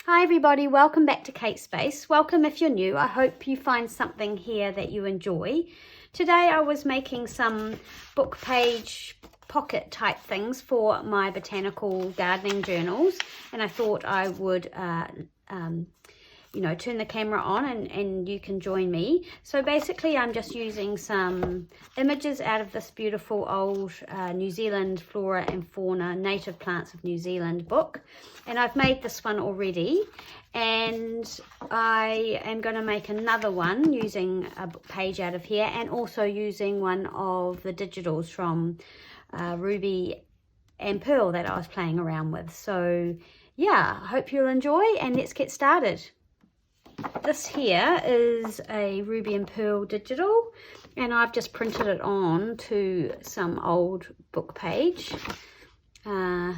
Hi everybody, welcome back to Kate Space. Welcome if you're new. I hope you find something here that you enjoy. Today I was making some book page pocket type things for my botanical gardening journals, and I thought I would turn the camera on and you can join me. So basically I'm just using some images out of this beautiful old New Zealand Flora and Fauna, Native Plants of New Zealand book, and I've made this one already, and I am going to make another one using a page out of here and also using one of the digitals from Ruby and Pearl that I was playing around with. So yeah, I hope you'll enjoy, and let's get started. This here is a Ruby and Pearl digital, and I've just printed it on to some old book page. There's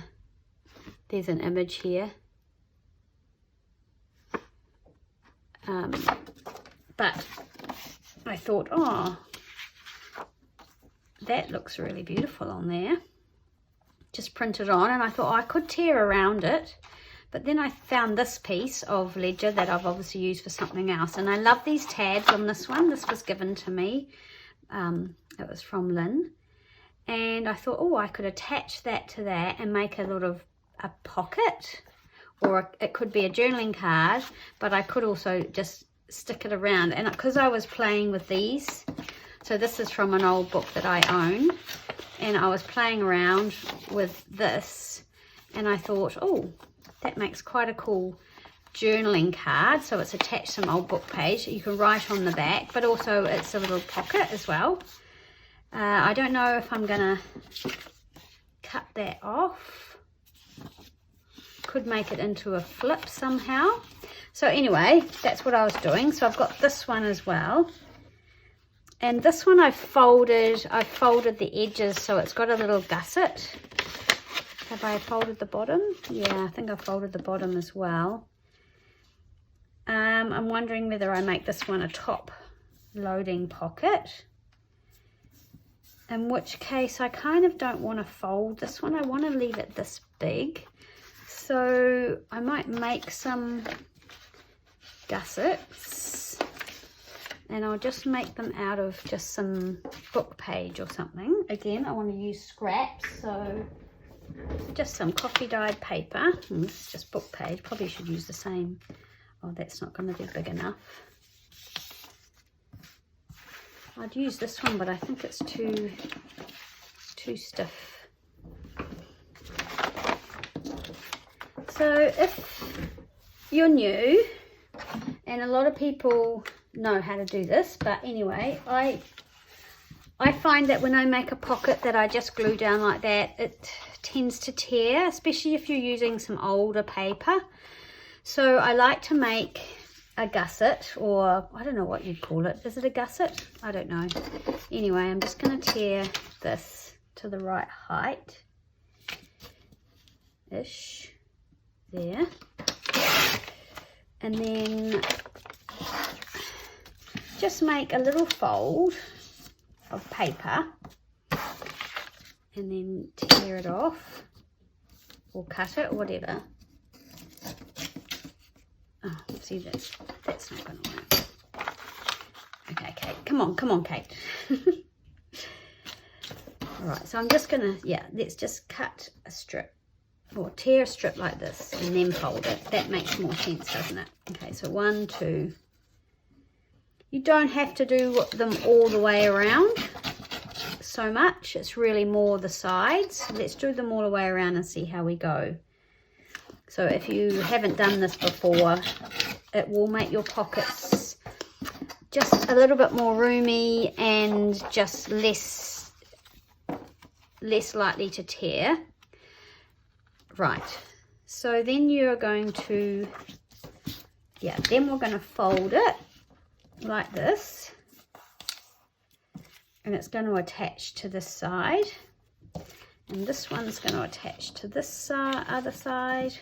an image here. But I thought, oh, that looks really beautiful on there. Just print it on, and I thought, oh, I could tear around it. But then I found this piece of ledger that I've obviously used for something else. And I love these tabs on this one. This was given to me. It was from Lynn. And I thought, oh, I could attach that to that and make a pocket. Or it could be a journaling card. But I could also just stick it around. And because I was playing with these. So this is from an old book that I own. And I was playing around with this. And I thought, oh, that makes quite a cool journaling card. So it's attached to some old book page. You can write on the back, but also it's a little pocket as well. I don't know if I'm gonna cut that off. Could make it into a flip somehow. So anyway, that's what I was doing. So I've got this one as well. And this one I've folded the edges so it's got a little gusset. Have I folded the bottom? Yeah, I think I folded the bottom as well. I'm wondering whether I make this one a top loading pocket. In which case I kind of don't want to fold this one. I want to leave it this big. So I might make some gussets. And I'll just make them out of just some book page or something. Again, I want to use scraps, so just some coffee dyed paper. This is just book page. Probably should use the same. Oh, that's not going to be big enough. I'd use this one, but I think it's too stiff. So if you're new, and a lot of people know how to do this, but anyway, I find that when I make a pocket that I just glue down like that, it tends to tear, especially if you're using some older paper. So I like to make a gusset, or I don't know what you'd call it. Is it a gusset? I don't know. Anyway, I'm just going to tear this to the right height. Ish. There. And then just make a little fold of paper and then tear it off or cut it or whatever. Oh, see, that's not going to work. Okay, Kate, come on, Kate. All right, so I'm just going to, let's just cut a strip or tear a strip like this and then fold it. That makes more sense, doesn't it? Okay, so 1, 2. You don't have to do them all the way around so much. It's really more the sides. Let's do them all the way around and see how we go. So if you haven't done this before, it will make your pockets just a little bit more roomy and just less likely to tear. Right, so then you're going to, then we're going to fold it like this, and it's going to attach to this side, and this one's going to attach to this other side.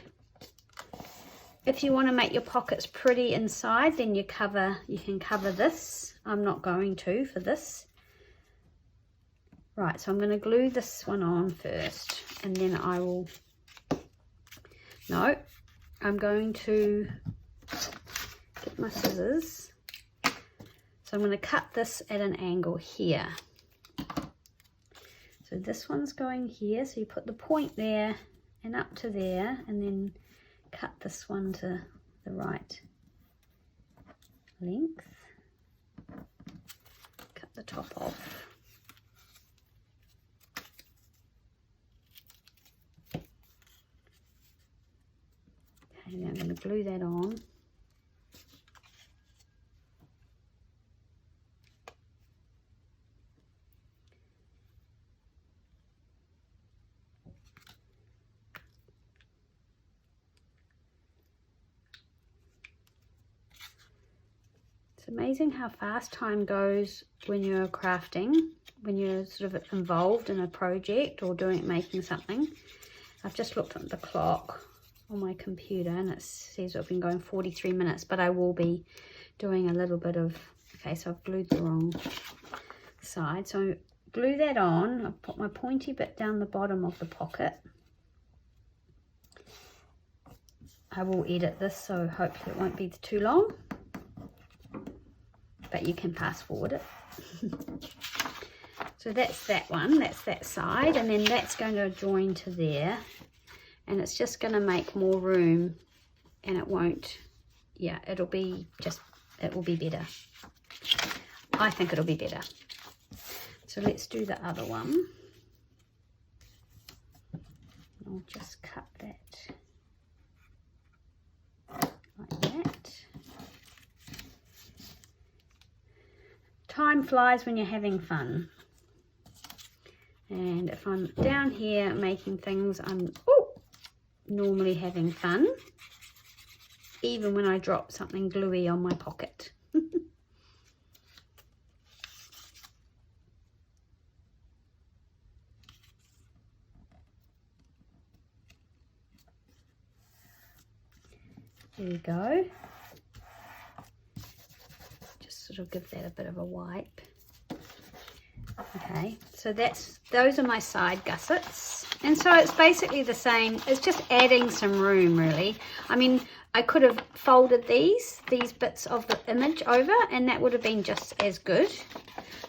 If you want to make your pockets pretty inside, then you can cover this. I'm not going to for this. Right, so I'm going to glue this one on first, and then I will, no, I'm going to get my scissors. So I'm going to cut this at an angle here. So this one's going here, so you put the point there and up to there, and then cut this one to the right length. Cut the top off. Okay, now I'm going to glue that on. It's amazing how fast time goes when you're crafting, when you're sort of involved in a project or making something. I've just looked at the clock on my computer and it says I've been going 43 minutes, but I will be doing a little bit of, okay, so I've glued the wrong side. So glue that on. I've put my pointy bit down the bottom of the pocket. I will edit this, so hopefully it won't be too long, but you can fast forward it. So that's that one, that's that side, and then that's going to join to there, and it's just going to make more room, and it won't, yeah, it will be better. I think it'll be better. So let's do the other one. I'll just cut that like that. Time flies when you're having fun. And if I'm down here making things, I'm normally having fun, even when I drop something gluey on my pocket. There you go. Just sort of give that a bit of a wipe. Okay, so those are my side gussets, and so it's basically the same. It's just adding some room, really. I mean, I could have folded these bits of the image over, and that would have been just as good,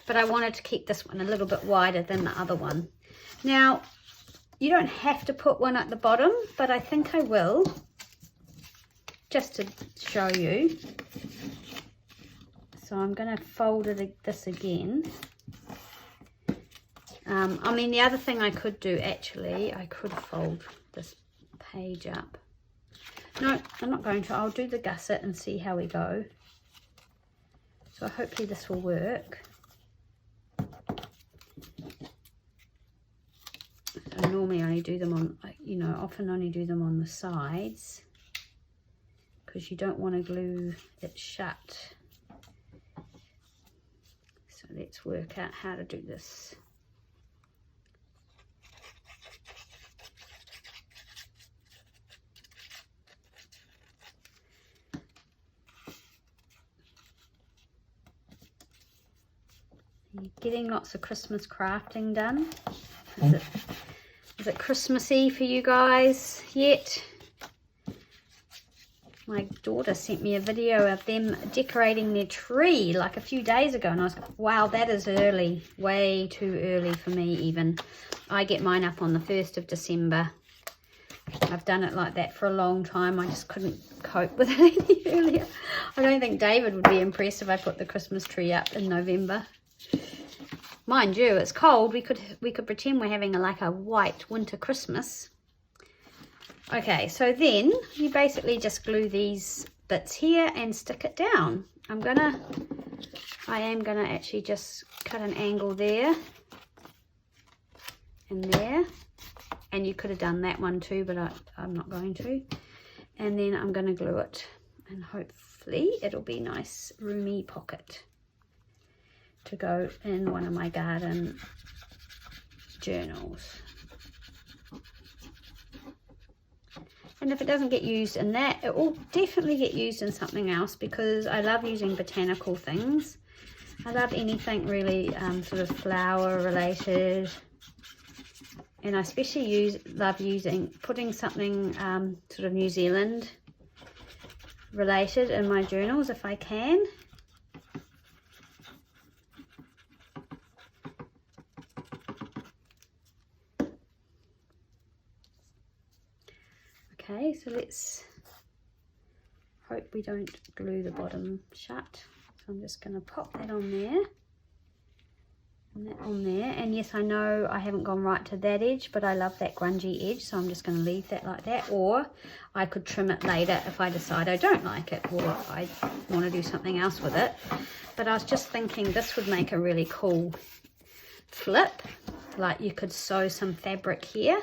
but I wanted to keep this one a little bit wider than the other one. Now, you don't have to put one at the bottom, but I think I will, just to show you. So I'm going to fold this again. I mean, the other thing I could do, actually, I could fold this page up. No, I'm not going to. I'll do the gusset and see how we go. So hopefully this will work. I normally only do them on, often only do them on the sides, because you don't want to glue it shut. So let's work out how to do this. You're getting lots of Christmas crafting done. Is it Christmassy for you guys yet? My daughter sent me a video of them decorating their tree like a few days ago, and I was like, wow, that is early, way too early for me even. I get mine up on the 1st of December. I've done it like that for a long time. I just couldn't cope with it any earlier. I don't think David would be impressed if I put the Christmas tree up in November. Mind you, it's cold. We could pretend we're having like a white winter Christmas. Okay, so then you basically just glue these bits here and stick it down. I am gonna actually just cut an angle there and there, and you could have done that one too, but I'm not going to. And then I'm gonna glue it, and hopefully it'll be nice roomy pocket to go in one of my garden journals. And if it doesn't get used in that, it will definitely get used in something else, because I love using botanical things. I love anything really sort of flower related And I especially love putting something sort of New Zealand related in my journals if I can. Okay, so let's hope we don't glue the bottom shut. So I'm just going to pop that on there. And that on there. And yes, I know I haven't gone right to that edge, but I love that grungy edge, so I'm just going to leave that like that. Or I could trim it later if I decide I don't like it, or I want to do something else with it. But I was just thinking this would make a really cool flip. Like you could sew some fabric here.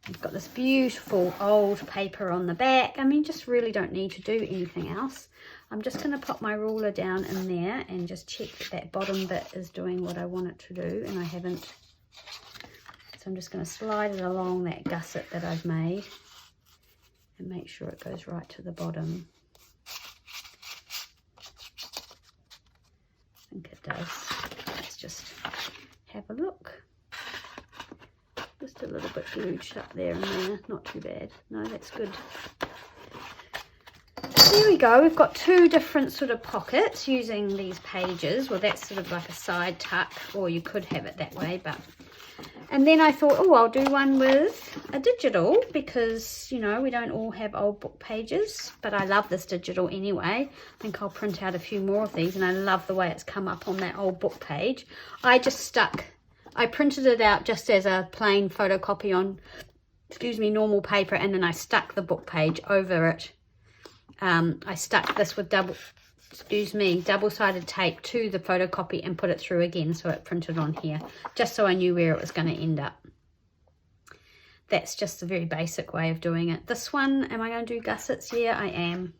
You've got this beautiful old paper on the back. I mean, just really don't need to do anything else. I'm just going to pop my ruler down in there and just check that that bottom bit is doing what I want it to do, and I haven't. So I'm just going to slide it along that gusset that I've made and make sure it goes right to the bottom. I think it does. Let's just have a look. Just a little bit glued shut there and there, not too bad. No, that's good. There we go, we've got two different sort of pockets using these pages. Well, that's sort of like a side tuck, or you could have it that way, but... And then I thought, oh, I'll do one with a digital, because, you know, we don't all have old book pages, but I love this digital anyway. I think I'll print out a few more of these, and I love the way it's come up on that old book page. I printed it out just as a plain photocopy on, normal paper, and then I stuck the book page over it. I stuck this with double-sided tape to the photocopy and put it through again, so it printed on here, just so I knew where it was going to end up. That's just a very basic way of doing it. This one, am I going to do gussets? Yeah, I am,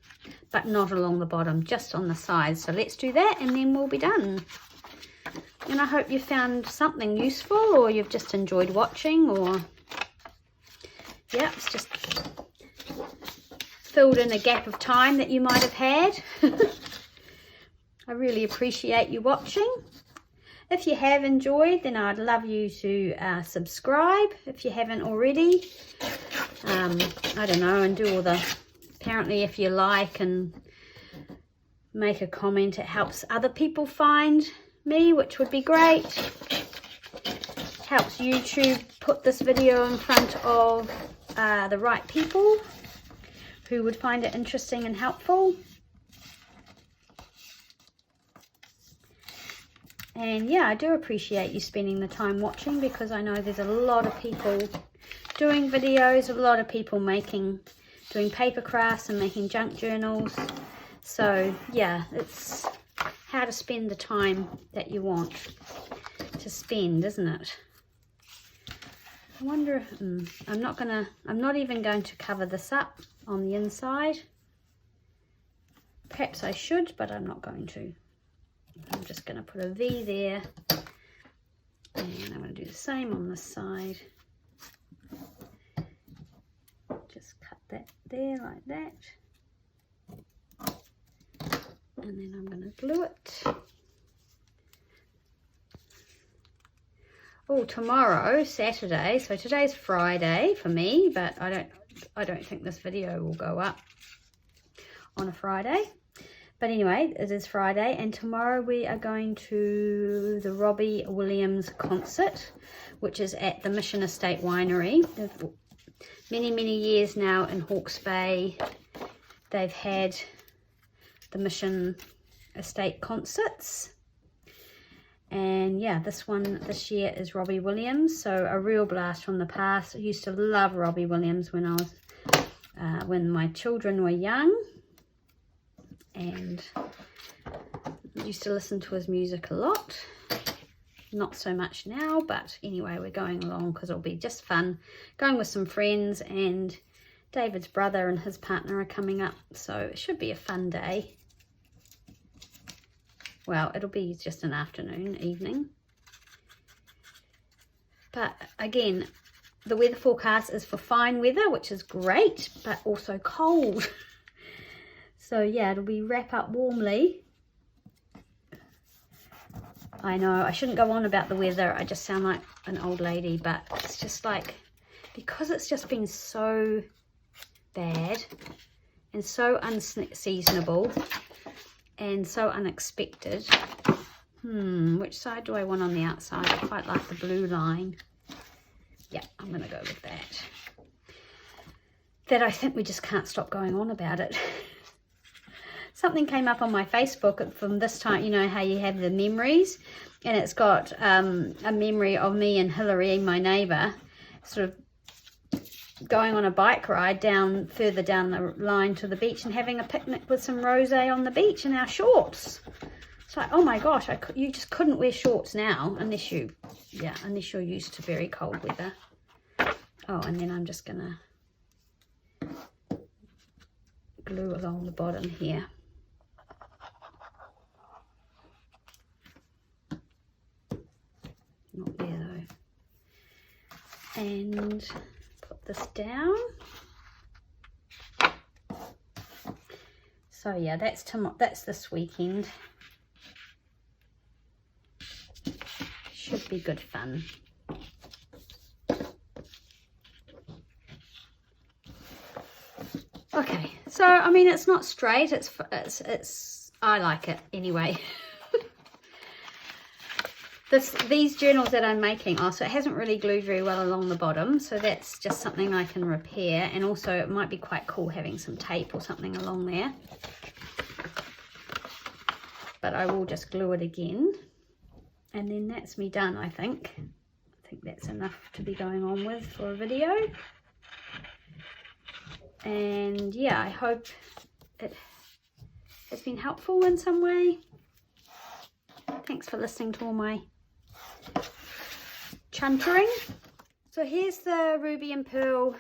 but not along the bottom, just on the sides. So let's do that, and then we'll be done. And I hope you found something useful, or you've just enjoyed watching, or yeah, it's just filled in a gap of time that you might have had. I really appreciate you watching. If you have enjoyed, then I'd love you to subscribe if you haven't already. I don't know, and do all the, apparently if you like and make a comment, it helps other people find me, which would be great. Helps YouTube put this video in front of the right people who would find it interesting and helpful. And yeah, I do appreciate you spending the time watching, because I know there's a lot of people doing videos, a lot of people doing paper crafts and making junk journals. So yeah, it's how to spend the time that you want to spend, isn't it? I wonder, I'm not even going to cover this up on the inside. Perhaps I should, but I'm not going to. I'm just going to put a V there, and I'm going to do the same on this side. Just cut that there like that, and then I'm going to glue it. Oh, tomorrow, Saturday, so today's Friday for me, but I don't think this video will go up on a Friday. But anyway, it is Friday, and tomorrow we are going to the Robbie Williams concert, which is at the Mission Estate Winery. Many years now in Hawke's Bay, they've had the Mission Estate concerts. And yeah, this year is Robbie Williams, so a real blast from the past. I used to love Robbie Williams when I was when my children were young, and used to listen to his music a lot. Not so much now, but anyway, we're going along because it'll be just fun. Going with some friends, and David's brother and his partner are coming up, so it should be a fun day. Well, it'll be just an afternoon, evening. But again, the weather forecast is for fine weather, which is great, but also cold. So yeah, it'll be wrap up warmly. I know, I shouldn't go on about the weather. I just sound like an old lady, but it's just like, because it's just been so bad and so unseasonable and so unexpected. Which side do I want on the outside? I quite like the blue line. Yeah, I'm going to go with that. That I think we just can't stop going on about it. Something came up on my Facebook from this time, you know how you have the memories, and it's got a memory of me and Hillary, my neighbour, sort of going on a bike ride further down the line to the beach and having a picnic with some rosé on the beach in our shorts. It's like, oh my gosh, you just couldn't wear shorts now unless you're used to very cold weather. Oh, and then I'm just gonna glue along the bottom here. Not there though. And put this down. So yeah, that's this weekend. Should be good fun. Okay, so I mean, it's not straight. It's I like it anyway. These journals that I'm making, so it hasn't really glued very well along the bottom, so that's just something I can repair. And also it might be quite cool having some tape or something along there, but I will just glue it again, and then that's me done. I think that's enough to be going on with for a video. And yeah, I hope it has been helpful in some way. Thanks for listening to all my chuntering. So here's the ruby and pearl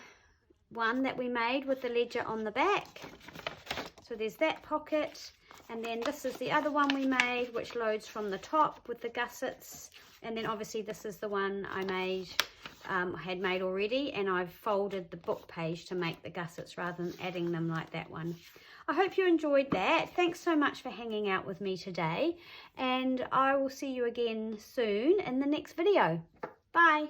one that we made with the ledger on the back. So there's that pocket, and then this is the other one we made, which loads from the top with the gussets. And then obviously this is the one I had made already, and I've folded the book page to make the gussets rather than adding them like that one. I hope you enjoyed that. Thanks so much for hanging out with me today, and I will see you again soon in the next video. Bye.